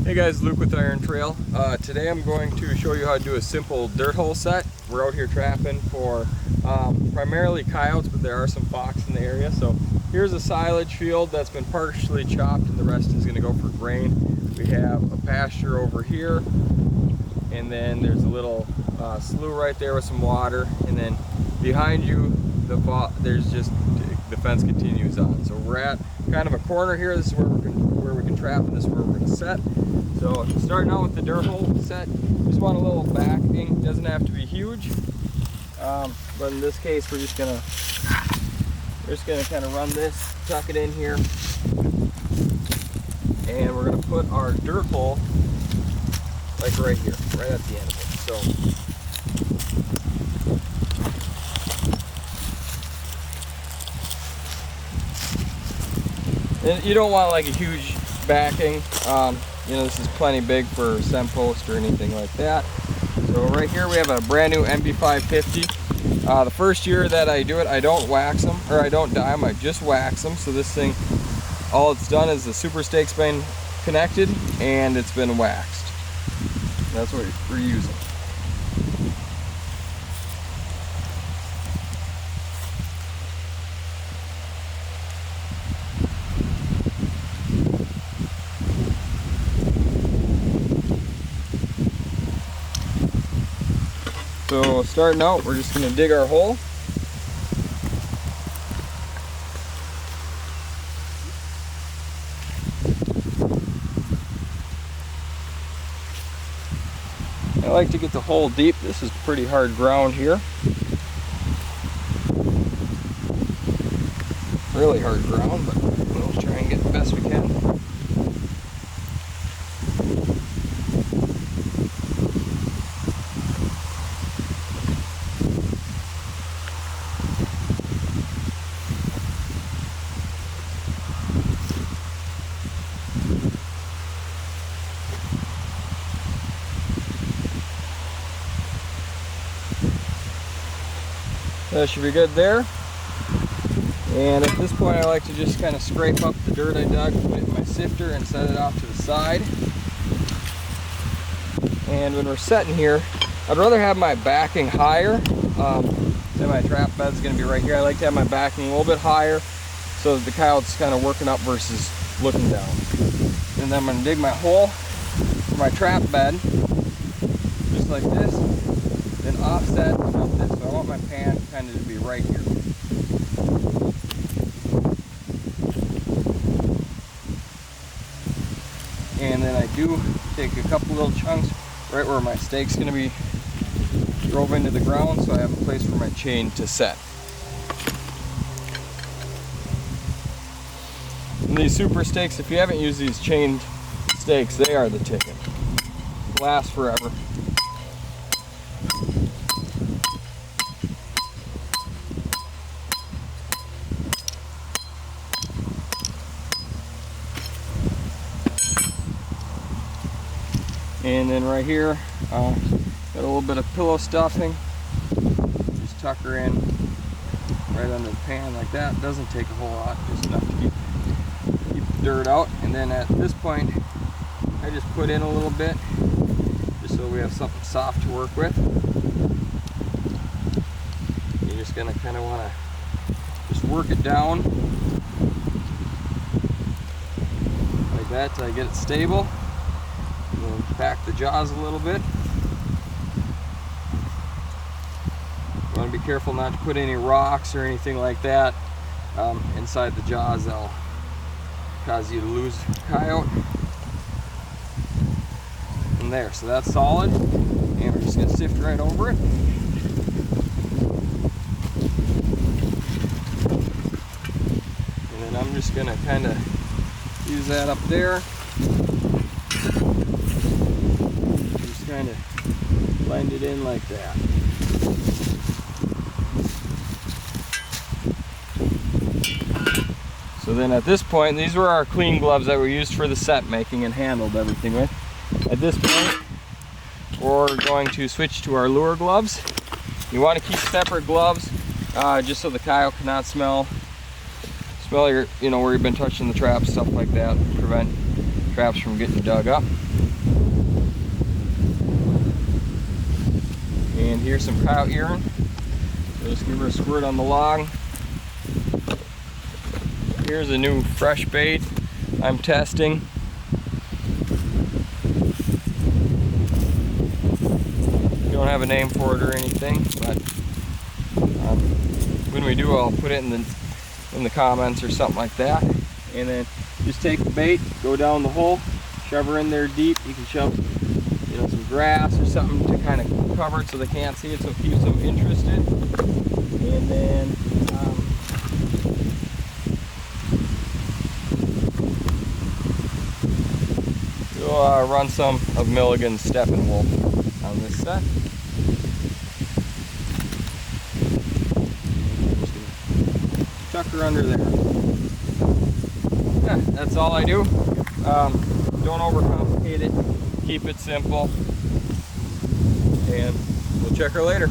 Hey guys, Luke with Iron Trail. Today I'm going to show you how to do a simple dirt hole set. We're out here trapping for primarily coyotes, but there are some fox in the area. So here's a silage field that's been partially chopped and the rest is going to go for grain. We have a pasture over here, and then there's a little slough right there with some water, and then behind you there's just the fence continues on. So we're at kind of a corner here. This is where we can trap, and this is where we're going to set. So starting out with the dirt hole set, just want a little backing. Doesn't have to be huge, but in this case we're just gonna kind of run this, tuck it in here, and we're gonna put our dirt hole like right here, right at the end of it. And you don't want like a huge backing. You know, this is plenty big for cem post or anything like that. So right here we have a brand new MB550. The first year that I do it, I don't wax them, or I don't dye them, I just wax them. So this thing, all it's done is the super stake's been connected and it's been waxed. That's what we're using. So starting out, we're just going to dig our hole. I like to get the hole deep. This is pretty hard ground here. Really hard ground, but we'll try and get the best we can. That should be good there. And at this point I like to just kind of scrape up the dirt I dug, put it in my sifter and set it off to the side. And when we're setting here, I'd rather have my backing higher. Say my trap bed's going to be right here. I like to have my backing a little bit higher so that the coyote's kind of working up versus looking down. And then I'm going to dig my hole for my trap bed, just like this, then offset about this. So I want my pan kind of to be right here. And then I do take a couple little chunks right where my stake's going to be drove into the ground, so I have a place for my chain to set. And these super stakes, if you haven't used these chained stakes, they are the ticket. Last forever. And then right here, got a little bit of pillow stuffing. Just tuck her in right under the pan like that. Doesn't take a whole lot, just enough to keep the dirt out. And then at this point, I just put in a little bit, just so we have something soft to work with. You're just gonna kind of want to just work it down like that till I get it stable. Back the jaws a little bit. You want to be careful not to put any rocks or anything like that inside the jaws. That'll cause you to lose coyote. And there, so that's solid. And we're just going to sift right over it. And then I'm just going to kind of use that up there. Kind of blend it in like that. So then at this point, these were our clean gloves that were used for the set making and handled everything with. At this point, we're going to switch to our lure gloves. You want to keep separate gloves just so the coyote cannot smell your, where you've been touching the trap, stuff like that. Prevent traps from getting dug up. And here's some coyote urine. Just give her a squirt on the log. Here's a new fresh bait I'm testing. Don't have a name for it or anything, but when we do, I'll put it in the comments or something like that. And then just take the bait, go down the hole, shove her in there deep. You can shove, you know, some grass or something to kind of cover it so they can't see it, so it keeps them interested. And then we'll run some of Milligan's Steppenwolf on this set. Chuck her under there. Yeah, that's all I do. Don't overcomplicate it. Keep it simple. And we'll check her later.